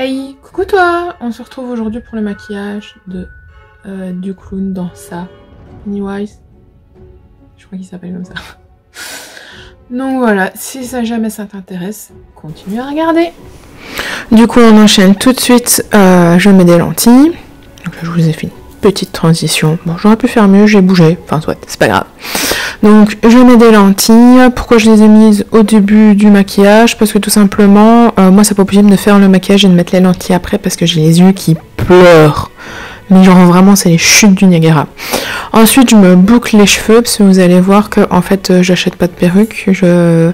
Hey, coucou toi! On se retrouve aujourd'hui pour le maquillage du clown dans ça. Pennywise. Je crois qu'il s'appelle comme ça. Donc voilà, si ça jamais ça t'intéresse, continue à regarder. Du coup, on enchaîne tout de suite. Je mets des lentilles. Donc là, je vous ai fait une petite transition. Bon, j'aurais pu faire mieux, j'ai bougé. Enfin, soit, c'est pas grave. Donc je mets des lentilles. Pourquoi je les ai mises au début du maquillage? Parce que tout simplement, moi c'est pas possible de faire le maquillage et de mettre les lentilles après parce que j'ai les yeux qui pleurent. Mais genre vraiment c'est les chutes du Niagara. Ensuite je me boucle les cheveux parce que vous allez voir que en fait j'achète pas de perruque. Je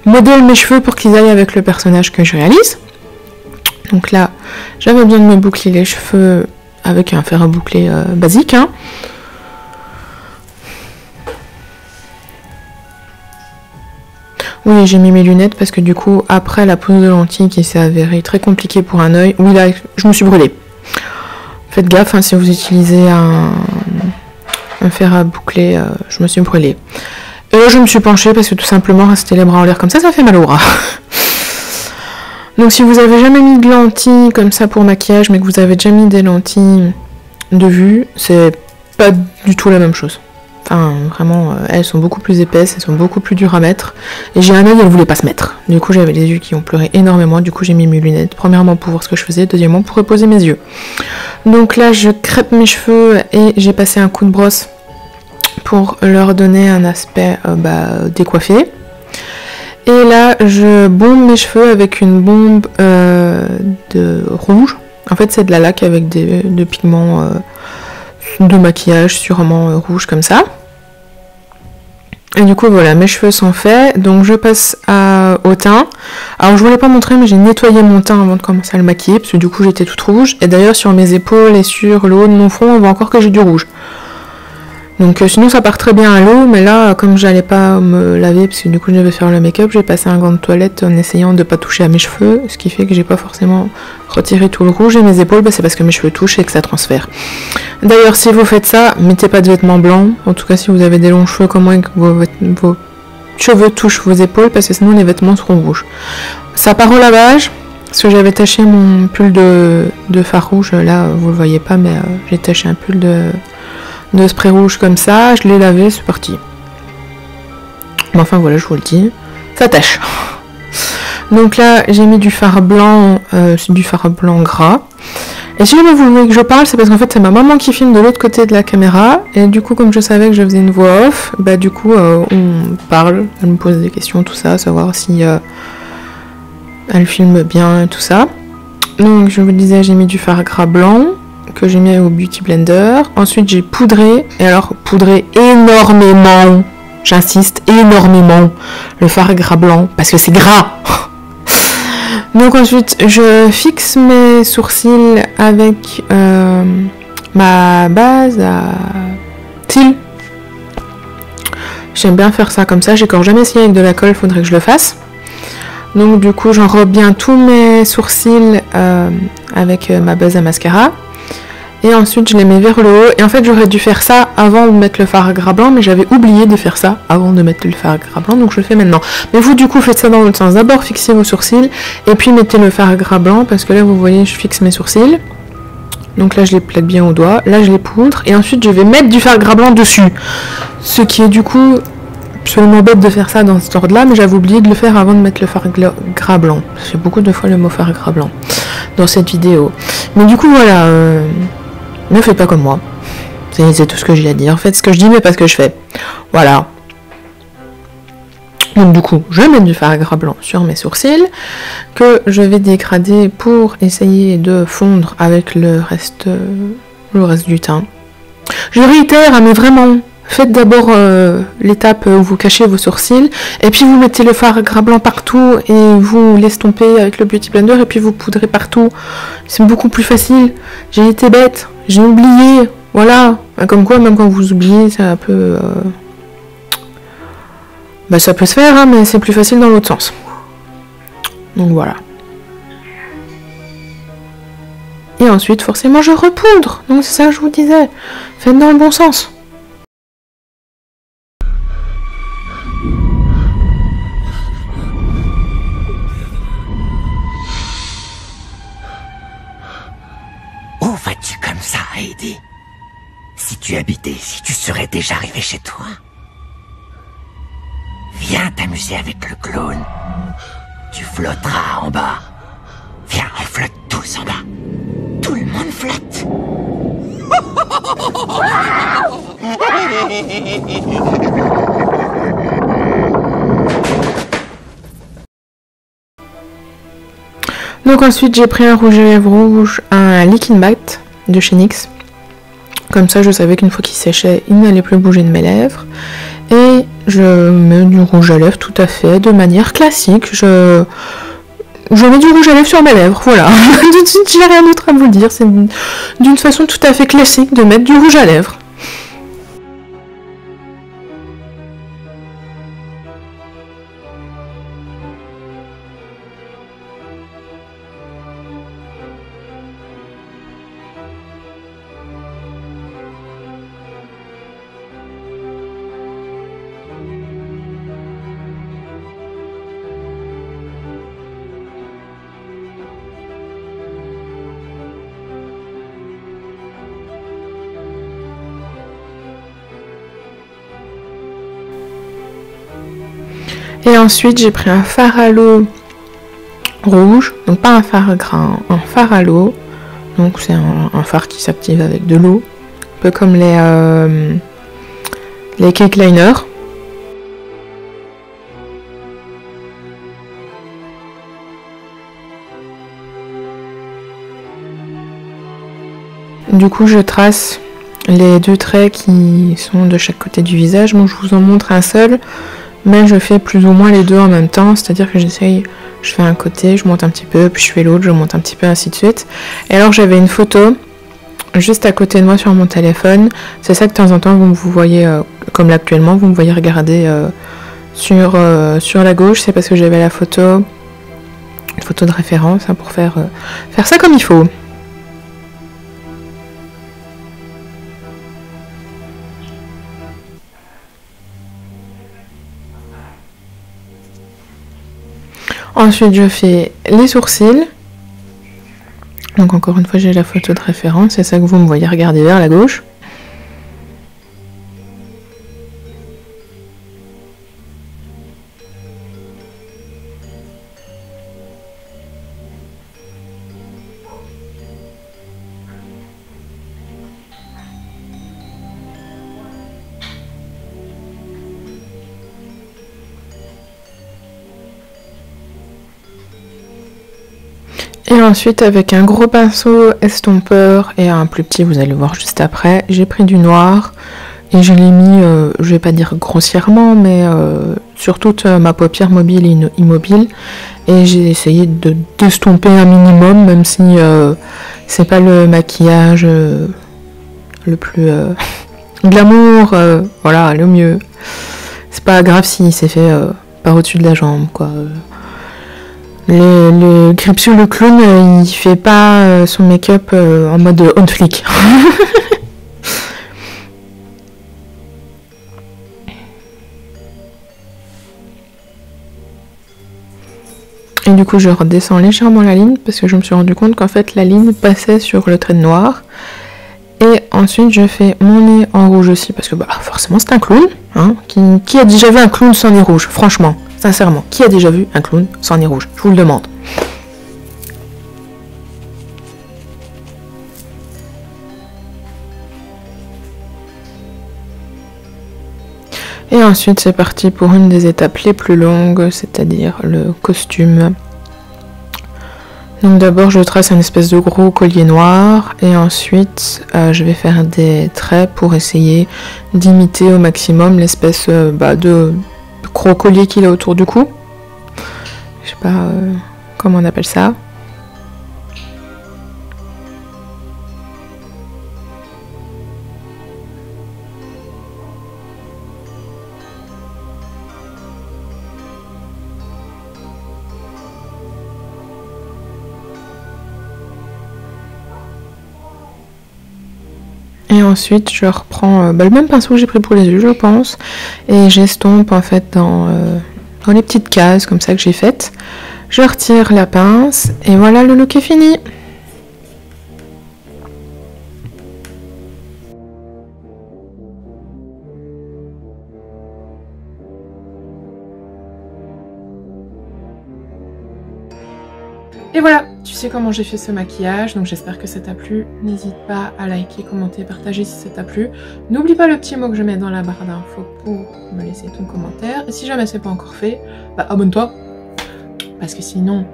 modèle mes cheveux pour qu'ils aillent avec le personnage que je réalise. Donc là j'avais besoin de me boucler les cheveux avec un fer à boucler basique. Hein. Oui, j'ai mis mes lunettes parce que du coup, après la pose de lentilles qui s'est avérée très compliquée pour un œil, oui là, je me suis brûlée. Faites gaffe, hein, si vous utilisez un fer à boucler, je me suis brûlée. Et là, je me suis penchée parce que tout simplement, rester les bras en l'air comme ça fait mal au bras. Donc si vous avez jamais mis de lentilles comme ça pour maquillage, mais que vous avez déjà mis des lentilles de vue, c'est pas du tout la même chose. Enfin, vraiment, elles sont beaucoup plus épaisses, elles sont beaucoup plus dures à mettre. Et j'ai un œil, elle voulait pas se mettre. Du coup, j'avais les yeux qui ont pleuré énormément. Du coup, j'ai mis mes lunettes. Premièrement, pour voir ce que je faisais. Deuxièmement, pour reposer mes yeux. Donc là, je crêpe mes cheveux et j'ai passé un coup de brosse pour leur donner un aspect décoiffé. Et là, je bombe mes cheveux avec une bombe de rouge. En fait, c'est de la laque avec de pigments de maquillage sûrement rouge comme ça. Et du coup voilà, mes cheveux sont faits, donc je passe au teint. Alors je voulais pas montrer, mais j'ai nettoyé mon teint avant de commencer à le maquiller, parce que du coup j'étais toute rouge. Et d'ailleurs sur mes épaules et sur le haut de mon front, on voit encore que j'ai du rouge. Donc sinon ça part très bien à l'eau, mais là comme j'allais pas me laver, parce que du coup je devais faire le make-up, j'ai passé un gant de toilette en essayant de pas toucher à mes cheveux, ce qui fait que j'ai pas forcément retiré tout le rouge. Et mes épaules, c'est parce que mes cheveux touchent et que ça transfère. D'ailleurs si vous faites ça, mettez pas de vêtements blancs, en tout cas si vous avez des longs cheveux comme moi et que vos cheveux touchent vos épaules, parce que sinon les vêtements seront rouges. Ça part au lavage, parce que j'avais taché mon pull de fard rouge, là vous le voyez pas, mais j'ai taché un pull de spray rouge comme ça, je l'ai lavé, c'est parti. Bon, enfin voilà, je vous le dis, ça tâche. Donc là, j'ai mis du fard blanc, c'est du fard blanc gras. Et si jamais vous voulez que je parle, c'est parce qu'en fait c'est ma maman qui filme de l'autre côté de la caméra. Et du coup, comme je savais que je faisais une voix off, bah du coup on parle, elle me pose des questions, tout ça, savoir si elle filme bien, tout ça. Donc je vous disais, j'ai mis du fard gras blanc que j'ai mis au Beauty Blender. Ensuite j'ai poudré, et alors poudré énormément, j'insiste, énormément, le fard gras blanc, parce que c'est gras. Donc ensuite je fixe mes sourcils avec ma base à cils. J'aime bien faire ça comme ça, j'ai encore jamais essayé avec de la colle, faudrait que je le fasse. Donc du coup j'enrobe bien tous mes sourcils avec ma base à mascara. Et ensuite je les mets vers le haut. Et en fait j'aurais dû faire ça avant de mettre le fard gras blanc, mais j'avais oublié de faire ça avant de mettre le fard gras blanc, donc je le fais maintenant. Mais vous du coup faites ça dans l'autre sens. D'abord fixez vos sourcils et puis mettez le fard gras blanc, parce que là vous voyez je fixe mes sourcils. Donc là je les plaque bien au doigt, là je les poudre et ensuite je vais mettre du fard gras blanc dessus. Ce qui est du coup absolument bête de faire ça dans cet ordre là, mais j'avais oublié de le faire avant de mettre le fard gras blanc. J'ai beaucoup de fois le mot fard gras blanc dans cette vidéo. Mais du coup voilà, ne faites pas comme moi. C'est tout ce que j'ai à dire. Faites ce que je dis, mais pas ce que je fais. Voilà. Donc du coup, je mets du fard gras blanc sur mes sourcils, que je vais dégrader pour essayer de fondre avec le reste du teint. Je réitère, hein, mais vraiment, faites d'abord l'étape où vous cachez vos sourcils, et puis vous mettez le fard gras blanc partout, et vous l'estompez avec le Beauty Blender, et puis vous poudrez partout. C'est beaucoup plus facile. J'ai été bête. J'ai oublié, voilà. Comme quoi, même quand vous oubliez, ça peut... ça peut se faire, hein, mais c'est plus facile dans l'autre sens. Donc voilà. Et ensuite, forcément, je repoudre. Donc c'est ça que je vous disais. Faites dans le bon sens. Lady. Si tu habitais ici, tu serais déjà arrivé chez toi. Viens t'amuser avec le clown. Tu flotteras en bas. Viens, on flotte tous en bas. Tout le monde flotte. Donc ensuite j'ai pris un rouge à lèvres rouge, un Liquid Matte de chez NYX. Comme ça je savais qu'une fois qu'il séchait, il n'allait plus bouger de mes lèvres. Et je mets du rouge à lèvres tout à fait de manière classique. Je mets du rouge à lèvres sur mes lèvres, voilà. J'ai rien d'autre à vous dire, c'est d'une façon tout à fait classique de mettre du rouge à lèvres. Et ensuite j'ai pris un fard à l'eau rouge, donc pas un fard gras, un fard à l'eau. Donc c'est un fard qui s'active avec de l'eau, un peu comme les cake liners. Du coup je trace les deux traits qui sont de chaque côté du visage. Bon, je vous en montre un seul, mais je fais plus ou moins les deux en même temps, c'est-à-dire que j'essaye, je fais un côté, je monte un petit peu, puis je fais l'autre, je monte un petit peu, ainsi de suite. Et alors j'avais une photo juste à côté de moi sur mon téléphone, c'est ça que de temps en temps vous voyez, comme là actuellement, vous me voyez regarder sur la gauche, c'est parce que j'avais la photo, une photo de référence hein, pour faire ça comme il faut. Ensuite, je fais les sourcils. Donc encore une fois, j'ai la photo de référence. C'est ça que vous me voyez regarder vers la gauche. Et ensuite avec un gros pinceau estompeur et un plus petit, vous allez voir juste après, j'ai pris du noir et je l'ai mis, je vais pas dire grossièrement, mais sur toute ma paupière mobile et immobile. Et j'ai essayé d'estomper un minimum, même si c'est pas le maquillage le plus glamour, voilà, le mieux. C'est pas grave si c'est fait par au-dessus de la jambe, quoi. Le Gripsio le clown, il fait pas son make-up en mode on flic. Et du coup je redescends légèrement la ligne parce que je me suis rendu compte qu'en fait la ligne passait sur le trait de noir. Et ensuite je fais mon nez en rouge aussi parce que bah, forcément c'est un clown. Hein, qui a déjà vu un clown sans nez rouge, franchement, sincèrement, qui a déjà vu un clown sans nez rouge? Je vous le demande. Et ensuite c'est parti pour une des étapes les plus longues, c'est-à-dire le costume. Donc d'abord je trace un espèce de gros collier noir et ensuite je vais faire des traits pour essayer d'imiter au maximum l'espèce de gros collier qu'il a autour du cou. Je sais pas comment on appelle ça. Et ensuite je reprends le même pinceau que j'ai pris pour les yeux je pense et j'estompe en fait dans les petites cases comme ça que j'ai faites. Je retire la pince et voilà, le look est fini. Et voilà, tu sais comment j'ai fait ce maquillage, donc j'espère que ça t'a plu. N'hésite pas à liker, commenter, partager si ça t'a plu. N'oublie pas le petit mot que je mets dans la barre d'infos pour me laisser ton commentaire. Et si jamais c'est pas encore fait, bah abonne-toi. Parce que sinon,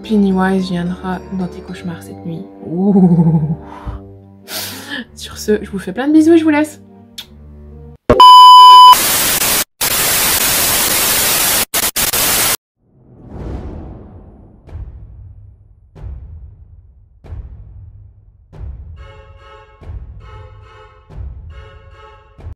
Pennywise viendra dans tes cauchemars cette nuit. Ouh. Sur ce, je vous fais plein de bisous et je vous laisse.